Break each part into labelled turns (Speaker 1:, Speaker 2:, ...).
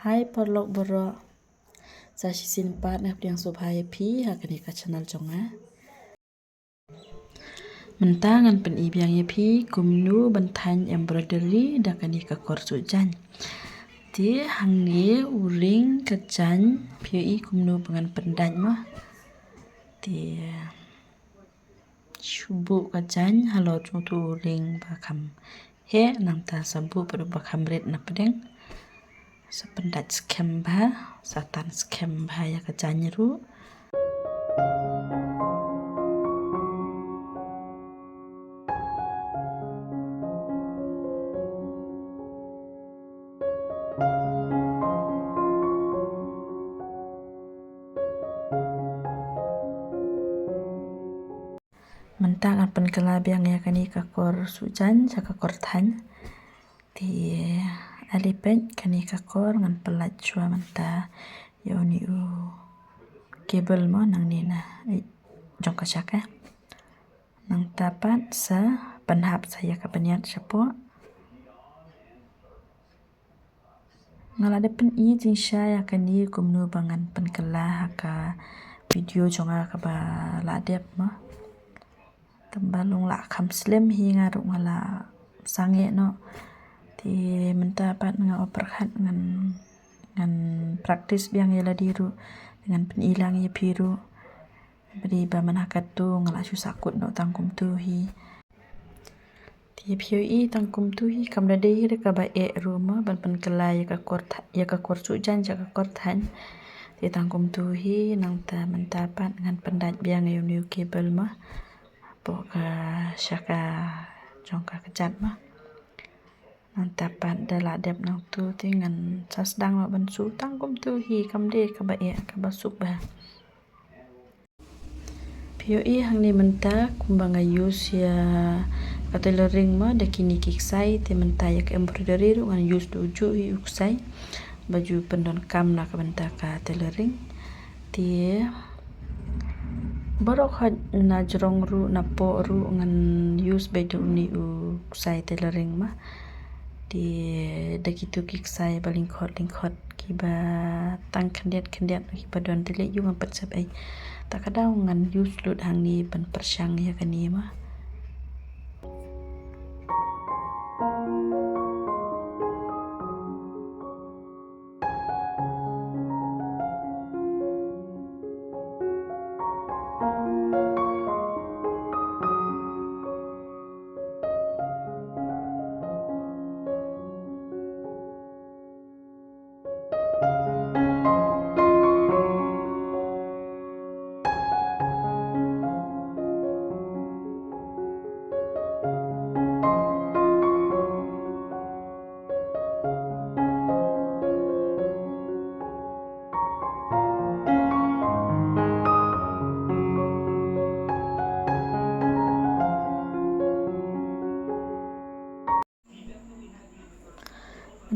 Speaker 1: Hai porlok borok, saya simpat nak yang subhai pi hakani ka channel jonga. Mentangan pen ibiang ye pi kumnu bentany embroidery dakani ka korsu jan. Ti hangi uring kajan pi kumnu pengan pendany mah. Ti shubu kajan halo tu uring bakam. He nang ta sabu pada bakam red na pedeng. Sependat skem ba, satan skem ba ya kajan ru. Mentang apan kelabiang ya kani kakor sujan jaka kor than ti alipet kani kakor ngan pelat chua menta yoni u kabel mo nang ni na jong kachaka nang tapat sa panhap saya ka panyat sapo ngala de pen I jing sha ya kani kumnu bangan pen kala ka video jonga ka ba la dep mo tembalung la kham slim hi ngaru ngala sange no ti menta pat nga operhat ngan praktis biang yela diru dengan penilang ye piru beri ba manakat tu ngala su sakut no tangkum tu hi ti phi tangkum tu hi kam da dei ka ba e ruma ban pen kelai ya ka kor su jan ja ka kor than ti tangkum tu hi nang ta menta pat ngan pendat biang yo new cable ma poka syaka jongka kejat mah nantapan dala dep nang tu tingan sasdang ma bansu tangkum tu hi kamde ka ba e ka basuk ba POE hang ni menta kumbang use ya ka tailoring ma de kini kiksai te menta ya ka embroidery ru ngan use tu ju hi uksai baju pendon kam na ka menta ka tailoring ti borok hat na jrong ru na po ru ngan use bedu ni u sai tailoring ma di dakitu kiksai balingkhot kiba tang khandiat kiba don tele yu ngan pat ai takadau ngan use lut hang ni ban persyang ya kani ma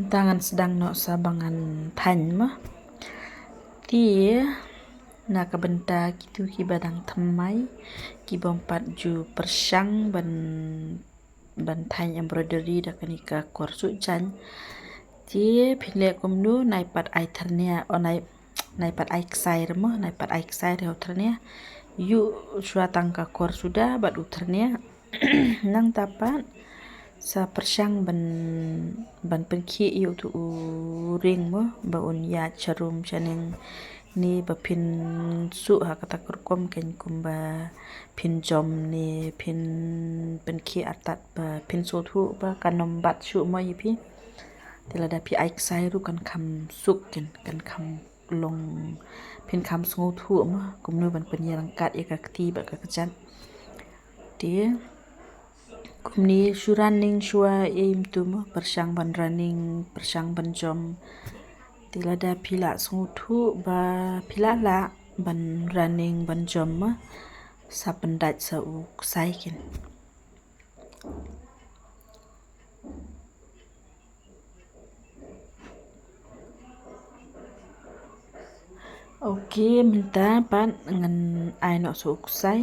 Speaker 1: tangan sedang no sabangan than mah ti na ka benta kitu ki badang thamai ki bompat ju persyang ban than embroidery da kani ka korsu jan ti phile kumnu nai pat ai tharnia nai pat ai ksai mo nai pat ai ksai re tharnia yu shua tangka kor sudah bat utharnia nang tapat sa persyang ban penkhi yu tu ring mo ba un ya charum chaning ni bapin su ha kata kurkom ken kumba pin jom ni pin penkhi atat ba pin so thu ba kanom bat su mo yipi tilada pi ai sai ru kan kham suk kan kham long pin kham sngu thu mo kumnu ban penyerang kat ya ka ti ba ka kajan ti kumni su running shua aim tu mo persyang ban running persyang ban jom tilada pila sngu thu ba pila la ban running ban jom ma sa pendat sa u sai kin okay minta pan ngan ai no su sai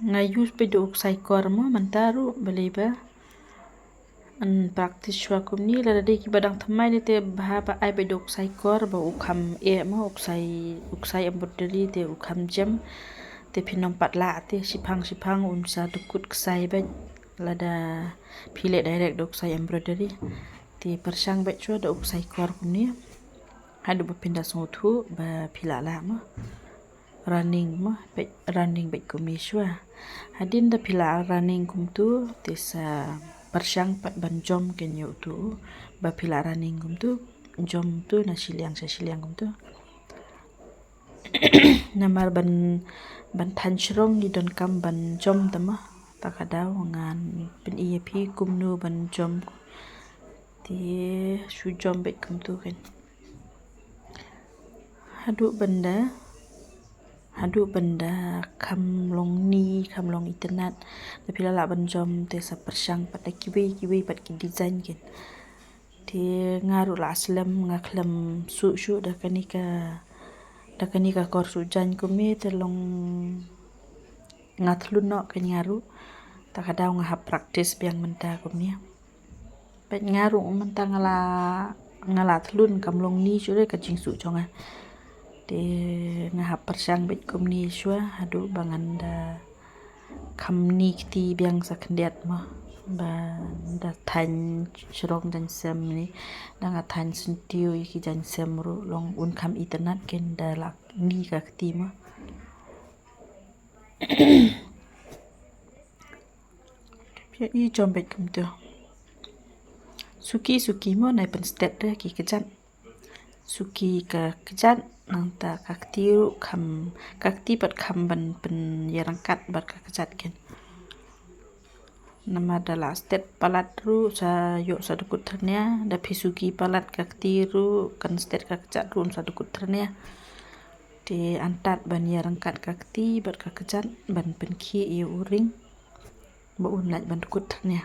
Speaker 1: nga Hayu pedo uksai kor mo mantaru baliba praktis shua kumni la de ki badang thamai ni te bha ba ai pedo uksai kor ba ukham mo uksai embroidery te ukham jam te phinom patla te sipang unsa tukut ksai ba lada phile direct do uksai embroidery te persang ba chua do uksai kor kumni hadu ba pindah sunguthu ba phila la mo running kumni shua hadin da phila running kumtu tesa persang pat banjom kenyo tu ba phila running kumtu jom tu na siliang kumtu namar ban than shrong di don kam ban jom tama takadaw ngan pen ep kumnu ban jom ti shu jom bet kumtu kan hadu benda kam long internet tapi lala ban jom te sa persang pat kiwi pat ki design ken te ngaru la aslam ngaklam su da kanika kor su jan kumi te long ngatlun no kan ngaru takadaw ngahap praktis biang menta kumni pat ngaru menta ngala tlun kam long ni shure ka jingsu chonga te ngahap persang bet kumni shua hadu banganda kamni kti biang sa kendiat ma ba da than shrong dan sem ni danga than sentiu ki jan sem ru long un kam internet ken da lak ni ka kti ma pia i jombet kumtu suki mo nai pen stet de ki kejan suki ka kejan nang ta kaktiu kakti pat kam ban pen yarangkat bat ka kejat ken nama dala stet palat ru sa yo sa dukut ternia da pisuki palat kakti ru kan stet ka kejat ru sa dukut ternia te antat ban yarangkat kakti bat ka kejat ban pen ki i uring ba un laj ban dukut ternia